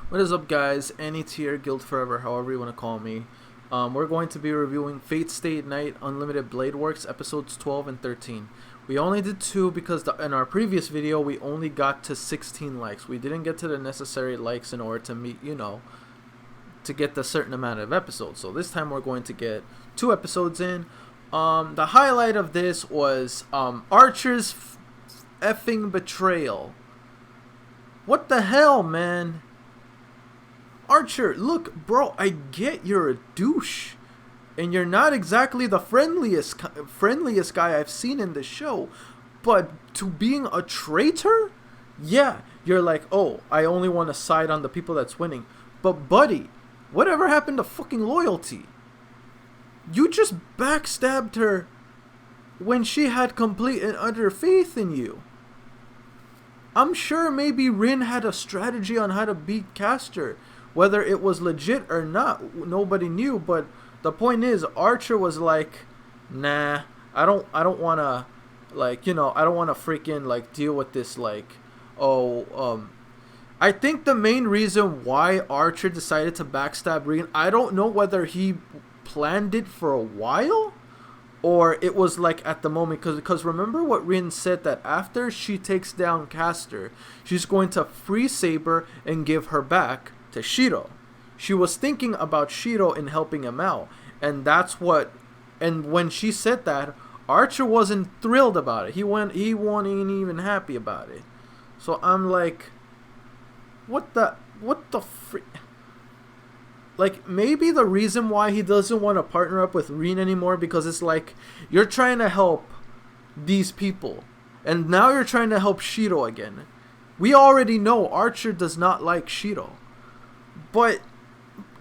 What is up, guys? Any tier, Guild Forever, however you want to call me. We're going to be reviewing Fate Stay Night Unlimited Blade Works episodes 12 and 13. We only did 2 because in our previous video we only got to 16 likes. We didn't get to the necessary likes in order to meet, to get the certain amount of episodes. So this time we're going to get 2 episodes in. The highlight of this was Archer's effing betrayal. What the hell, man? Archer, look, bro, I get you're a douche, and you're not exactly the friendliest guy I've seen in the show, but to being a traitor, yeah, you're like, oh, I only want to side on the people that's winning, but buddy, whatever happened to fucking loyalty? You just backstabbed her when she had complete and utter faith in you. I'm sure maybe Rin had a strategy on how to beat Castor. Whether it was legit or not, nobody knew. But the point is, Archer was like, "Nah, I don't wanna, I don't wanna freaking deal with this. I think the main reason why Archer decided to backstab Rin, I don't know whether he planned it for a while, or it was like at the moment. Because remember what Rin said, that after she takes down Castor, she's going to free Saber and give her back to Shiro. She was thinking about Shiro and helping him out, and when she said that, Archer wasn't thrilled about it. He wasn't even happy about it. So I'm like, what the maybe the reason why he doesn't want to partner up with Rin anymore, because it's like, you're trying to help these people and now you're trying to help Shiro again. We already know Archer does not like Shiro. But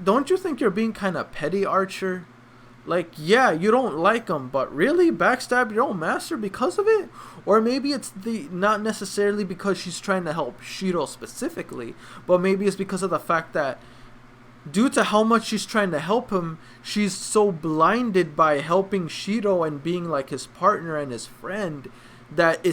don't you think you're being kind of petty, Archer? Yeah, you don't like him, but really backstab your own master because of it? Or maybe it's not necessarily because she's trying to help Shiro specifically, but maybe it's because of the fact that due to how much she's trying to help him, she's so blinded by helping Shiro and being like his partner and his friend that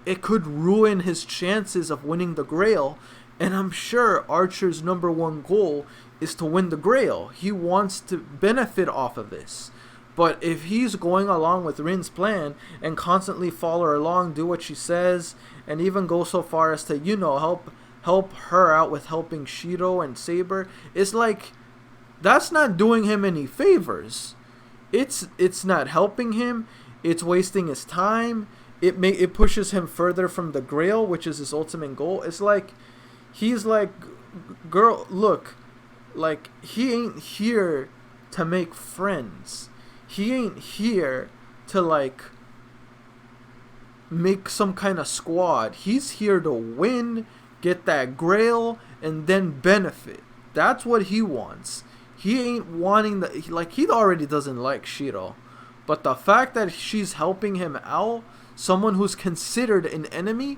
it could ruin his chances of winning the Grail. And I'm sure Archer's #1 goal is to win the Grail. He wants to benefit off of this. But if he's going along with Rin's plan and constantly follow her along, do what she says, and even go so far as to, help her out with helping Shiro and Saber, it's like, that's not doing him any favors. It's not helping him. It's wasting his time. It pushes him further from the Grail, which is his ultimate goal. It's like, he's like, girl, look, he ain't here to make friends. He ain't here to make some kind of squad. He's here to win, get that Grail, and then benefit. That's what he wants. He ain't wanting he already doesn't like Shiro, but the fact that she's helping him out, someone who's considered an enemy,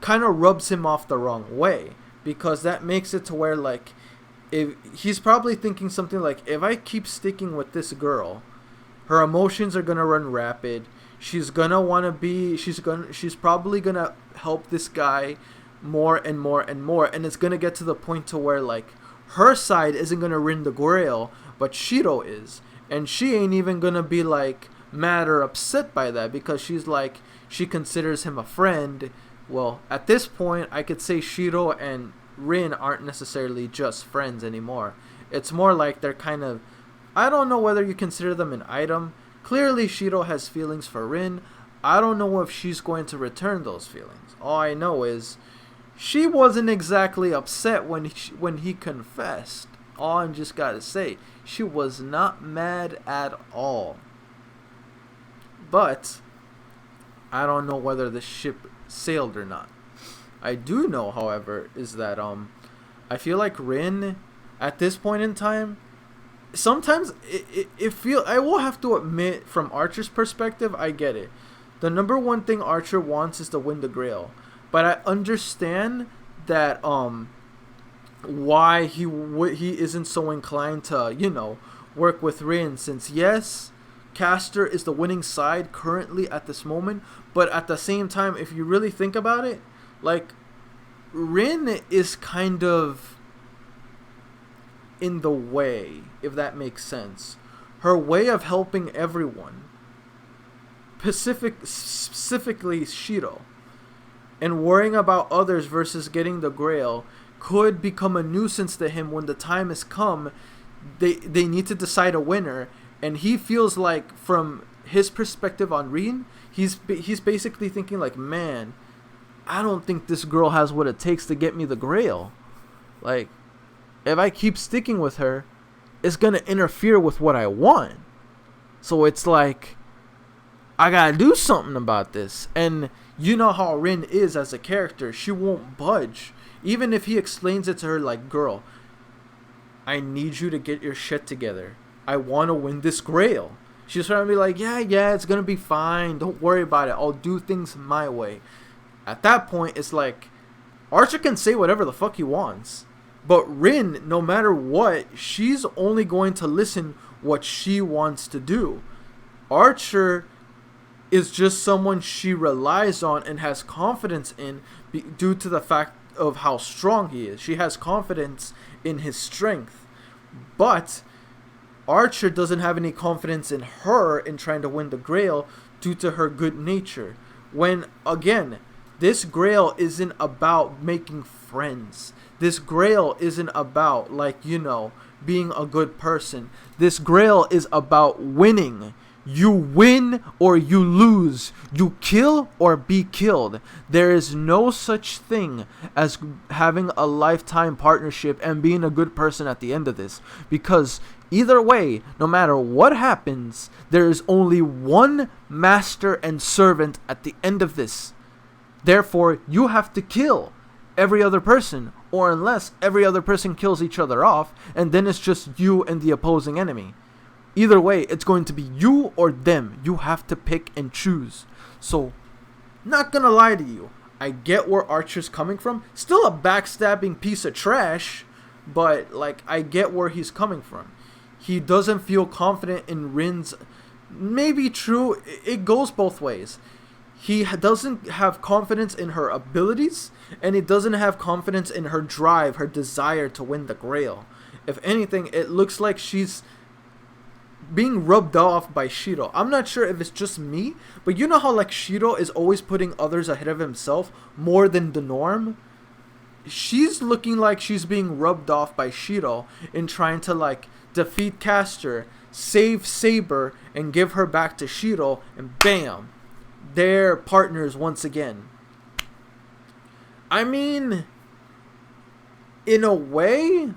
kind of rubs him off the wrong way. Because that makes it to where, if he's probably thinking something like, if I keep sticking with this girl, her emotions are gonna run rapid. She's gonna wanna be. She's probably gonna help this guy more and more and more, and it's gonna get to the point to where her side isn't gonna win the Grail, but Shiro is, and she ain't even gonna be mad or upset by that, because she considers him a friend. Well, at this point, I could say Shiro and Rin aren't necessarily just friends anymore. It's more like they're kind of, I don't know whether you consider them an item. Clearly, Shiro has feelings for Rin. I don't know if she's going to return those feelings. All I know is she wasn't exactly upset when he confessed. All I'm just gotta say, she was not mad at all. But I don't know whether the ship sailed or not. I do know, however, is that I feel like Rin at this point in time, sometimes I will have to admit, from Archer's perspective, I get it. The #1 thing Archer wants is to win the Grail, but I understand that why he isn't so inclined to work with Rin, since yes, Castor is the winning side currently at this moment, but at the same time, if you really think about it, Rin is kind of in the way, if that makes sense. Her way of helping everyone, specifically Shiro, and worrying about others versus getting the Grail could become a nuisance to him when the time has come. They need to decide a winner, and he feels like, from his perspective on Rin, he's basically thinking like, man, I don't think this girl has what it takes to get me the Grail. Like, if I keep sticking with her, it's gonna interfere with what I want. So it's like, I gotta do something about this. And you know how Rin is as a character. She won't budge. Even if he explains it to her like, girl, I need you to get your shit together. I want to win this Grail. She's trying to be like, yeah, it's going to be fine. Don't worry about it. I'll do things my way. At that point, it's like, Archer can say whatever the fuck he wants. But Rin, no matter what, she's only going to listen what she wants to do. Archer is just someone she relies on and has confidence in due to the fact of how strong he is. She has confidence in his strength. But Archer doesn't have any confidence in her in trying to win the Grail due to her good nature. When, again, this Grail isn't about making friends. This Grail isn't about, like, you know, being a good person. This Grail is about winning. You win or you lose. You kill or be killed. There is no such thing as having a lifetime partnership and being a good person at the end of this. Because either way, no matter what happens, there is only one master and servant at the end of this. Therefore, you have to kill every other person, or unless every other person kills each other off, and then it's just you and the opposing enemy. Either way, it's going to be you or them. You have to pick and choose. So, not gonna lie to you, I get where Archer's coming from. Still a backstabbing piece of trash, but like, I get where he's coming from. He doesn't feel confident in Rin's. Maybe true, it goes both ways. He doesn't have confidence in her abilities, and he doesn't have confidence in her drive, her desire to win the Grail. If anything, it looks like she's being rubbed off by Shiro. I'm not sure if it's just me, but you know how like Shiro is always putting others ahead of himself more than the norm? She's looking like she's being rubbed off by Shiro in trying to like defeat Castor, save Saber, and give her back to Shiro, and bam, they're partners once again. I mean, in a way,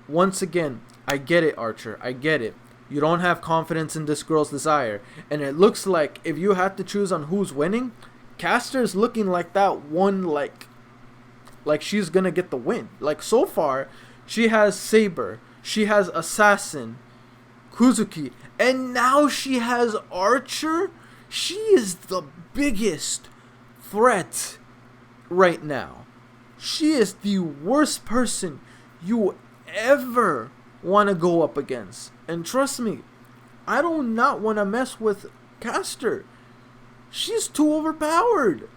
once again, I get it, Archer. I get it. You don't have confidence in this girl's desire. And it looks like if you had to choose on who's winning, Castor's looking like that one, like she's gonna get the win. Like, so far, she has Saber, she has Assassin, Kuzuki, and now she has Archer. She is the biggest threat right now. She is the worst person you ever want to go up against. And trust me, I do not want to mess with Castor. She's too overpowered.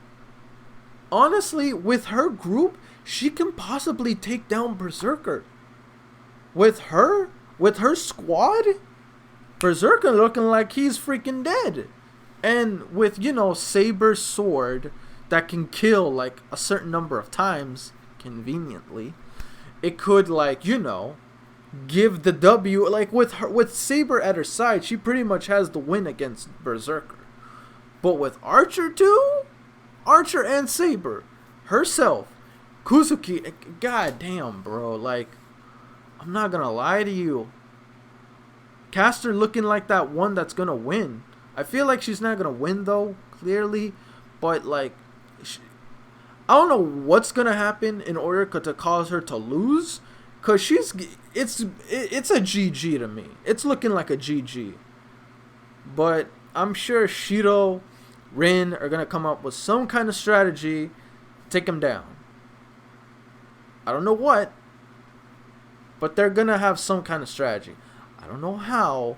Honestly, with her group, she can possibly take down Berserker. With her squad, Berserker looking like he's freaking dead. And with, you know, Saber's sword that can kill like a certain number of times, conveniently, it could, like, you know, give the W. Like, with Saber at her side, she pretty much has the win against Berserker. But with Archer too, Archer and Saber herself, Kuzuki, god damn, bro, like, I'm not gonna lie to you, Castor looking like that one that's gonna win. I feel like she's not gonna win though, clearly, but like, I don't know what's gonna happen in order to cause her to lose, cause it's a GG to me. It's looking like a GG. But I'm sure Shiro, Rin are gonna come up with some kind of strategy to take him down. I don't know what, but they're gonna have some kind of strategy. I don't know how.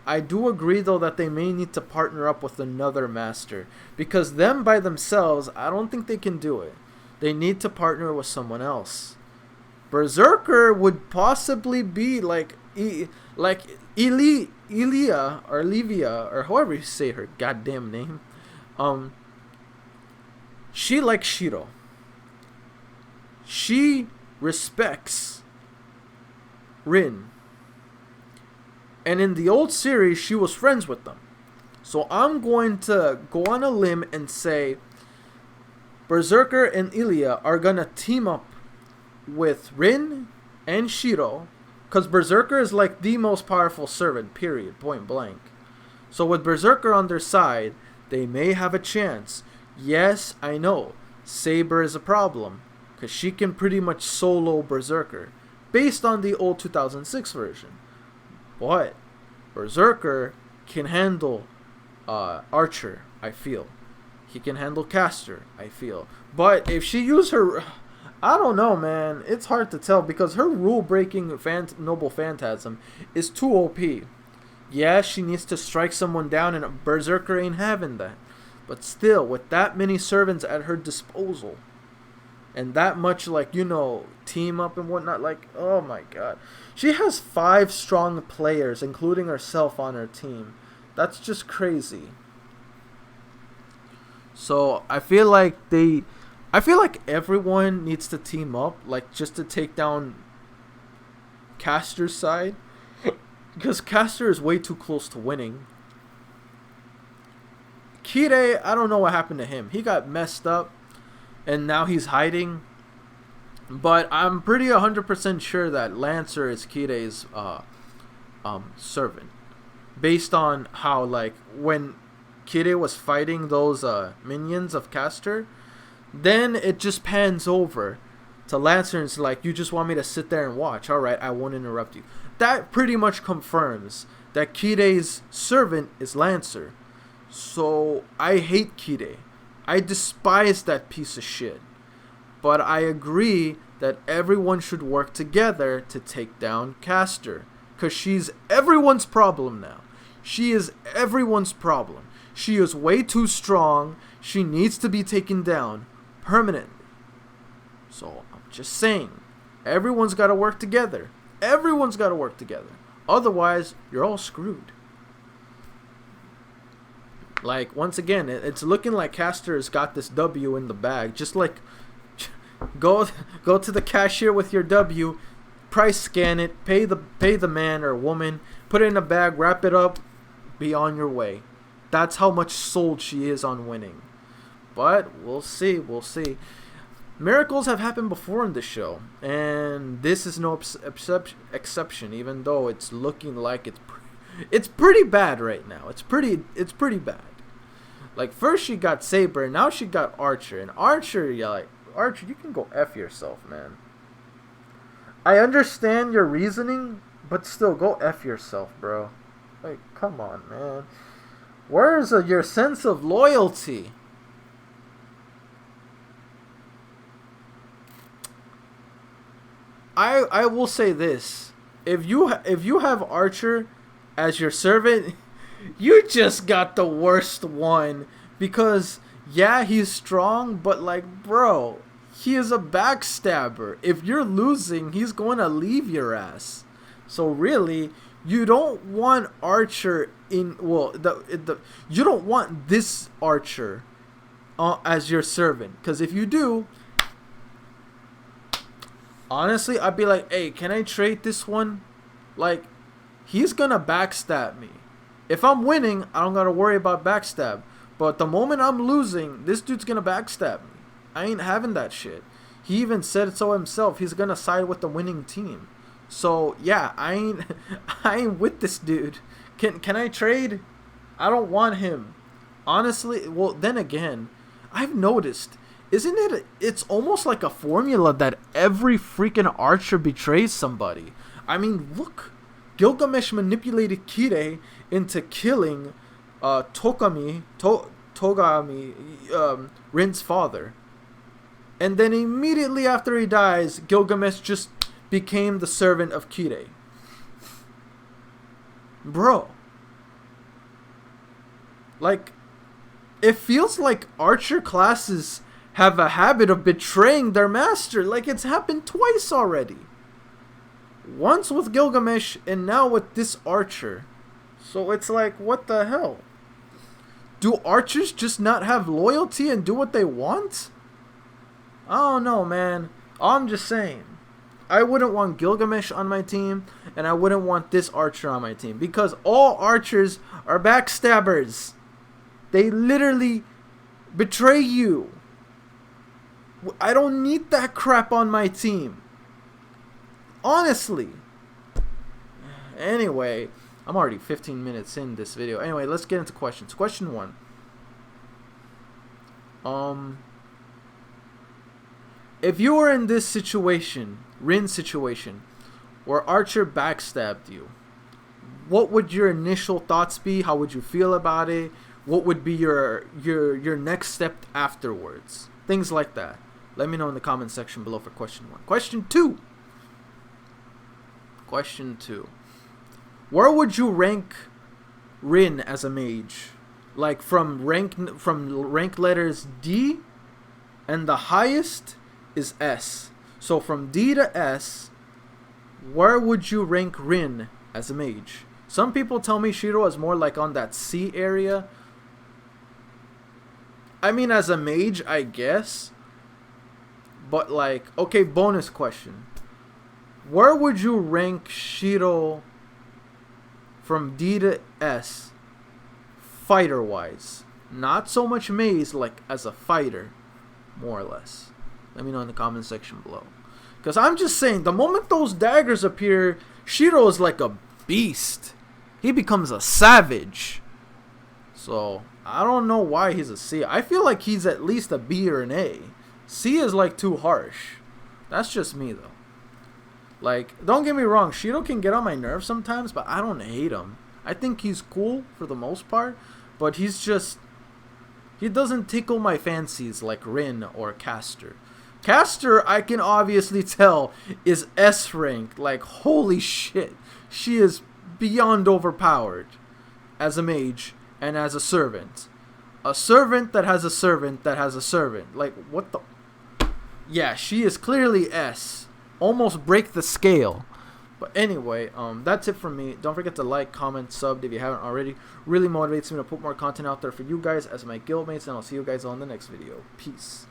I do agree though that they may need to partner up with another master, because them by themselves, I don't think they can do it. They need to partner with someone else. Berserker would possibly be like Elia or Livia or however you say her goddamn name. She likes Shiro. She respects Rin. And in the old series, she was friends with them. So I'm going to go on a limb and say Berserker and Ilya are going to team up with Rin and Shiro. Because Berserker is like the most powerful servant, period, point blank. So with Berserker on their side, they may have a chance. Yes, I know, Saber is a problem. Because she can pretty much solo Berserker. Based on the old 2006 version. But Berserker can handle Archer, I feel. He can handle Caster, I feel. But if she used her... I don't know, man. It's hard to tell because her rule-breaking Noble Phantasm is too OP. Yeah, she needs to strike someone down and Berserker ain't having that. But still, with that many servants at her disposal... and that much, like, you know, team up and whatnot, like, oh my god. She has 5 strong players, including herself, on her team. That's just crazy. So, I feel like everyone needs to team up, like, just to take down Caster's side. Because Caster is way too close to winning. Kirei, I don't know what happened to him. He got messed up. And now he's hiding. But I'm pretty 100% sure that Lancer is Kirei's servant. Based on how, like, when Kirei was fighting those minions of Caster, then it just pans over to Lancer and it's like, you just want me to sit there and watch. Alright, I won't interrupt you. That pretty much confirms that Kirei's servant is Lancer. So, I hate Kirei. I despise that piece of shit. But I agree that everyone should work together to take down Caster. Because she's everyone's problem now. She is everyone's problem. She is way too strong. She needs to be taken down permanently. So I'm just saying, everyone's got to work together. Everyone's got to work together. Otherwise, you're all screwed. Like, once again, it's looking like Caster has got this W in the bag. Just like, go to the cashier with your W, price scan it, pay the man or woman, put it in a bag, wrap it up, be on your way. That's how much sold she is on winning. But we'll see. Miracles have happened before in the show, and this is no exception. Even though it's looking like it's pretty bad right now. It's pretty bad. Like, first she got Saber, and now she got Archer. And Archer, yeah, like, Archer, you can go F yourself, man. I understand your reasoning, but still, go F yourself, bro. Like, come on, man. Where's your sense of loyalty? I will say this. If you have Archer as your servant, you just got the worst one. Because, yeah, he's strong, but, like, bro, he is a backstabber. If you're losing, he's going to leave your ass. So, really, you don't want Archer in, well, you don't want this Archer as your servant. Because if you do, honestly, I'd be like, hey, can I trade this one? Like, he's going to backstab me. If I'm winning, I don't got to worry about backstab. But the moment I'm losing, this dude's going to backstab me. I ain't having that shit. He even said so himself. He's going to side with the winning team. So, yeah, I ain't with this dude. Can I trade? I don't want him. Honestly, well, then again, I've noticed, it's almost like a formula that every freaking Archer betrays somebody. I mean, look. Gilgamesh manipulated Kirei into killing Togami, Rin's father. And then immediately after he dies, Gilgamesh just became the servant of Kirei. Bro. Like, it feels like Archer classes have a habit of betraying their master. Like, it's happened twice already. Once with Gilgamesh and now with this archer. So it's like, what the hell? Do archers just not have loyalty and do what they want? I don't know, man. I'm just saying. I wouldn't want Gilgamesh on my team, and I wouldn't want this archer on my team, because all archers are backstabbers. They literally betray you. I don't need that crap on my team. Honestly. Anyway, I'm already 15 minutes in this video. Anyway, let's get into questions. Question 1. If you were in this situation, Rin situation, where Archer backstabbed you, what would your initial thoughts be? How would you feel about it? What would be your next step afterwards? Things like that. Let me know in the comment section below for question 1. Question 2. Question 2. Where would you rank Rin as a mage? Like from rank letters D, and the highest is S. So from D to S, where would you rank Rin as a mage? Some people tell me Shiro is more like on that C area. I mean, as a mage, I guess. But like, okay, bonus question. Where would you rank Shiro from D to S, fighter-wise? Not so much maze, like as a fighter, more or less. Let me know in the comment section below. Because I'm just saying, the moment those daggers appear, Shiro is like a beast. He becomes a savage. So, I don't know why he's a C. I feel like he's at least a B or an A. C is like too harsh. That's just me though. Like, don't get me wrong, Shiro can get on my nerves sometimes, but I don't hate him. I think he's cool for the most part, but he's just... he doesn't tickle my fancies like Rin or Caster. Caster, I can obviously tell, is S rank. Like, holy shit. She is beyond overpowered as a mage and as a servant. A servant that has a servant that has a servant. Like, what the... yeah, she is clearly S. Almost break the scale. But anyway, that's it from me. Don't forget to like, comment, sub if you haven't already. Really motivates me to put more content out there for you guys as my guildmates, and I'll see you guys on the next video. Peace.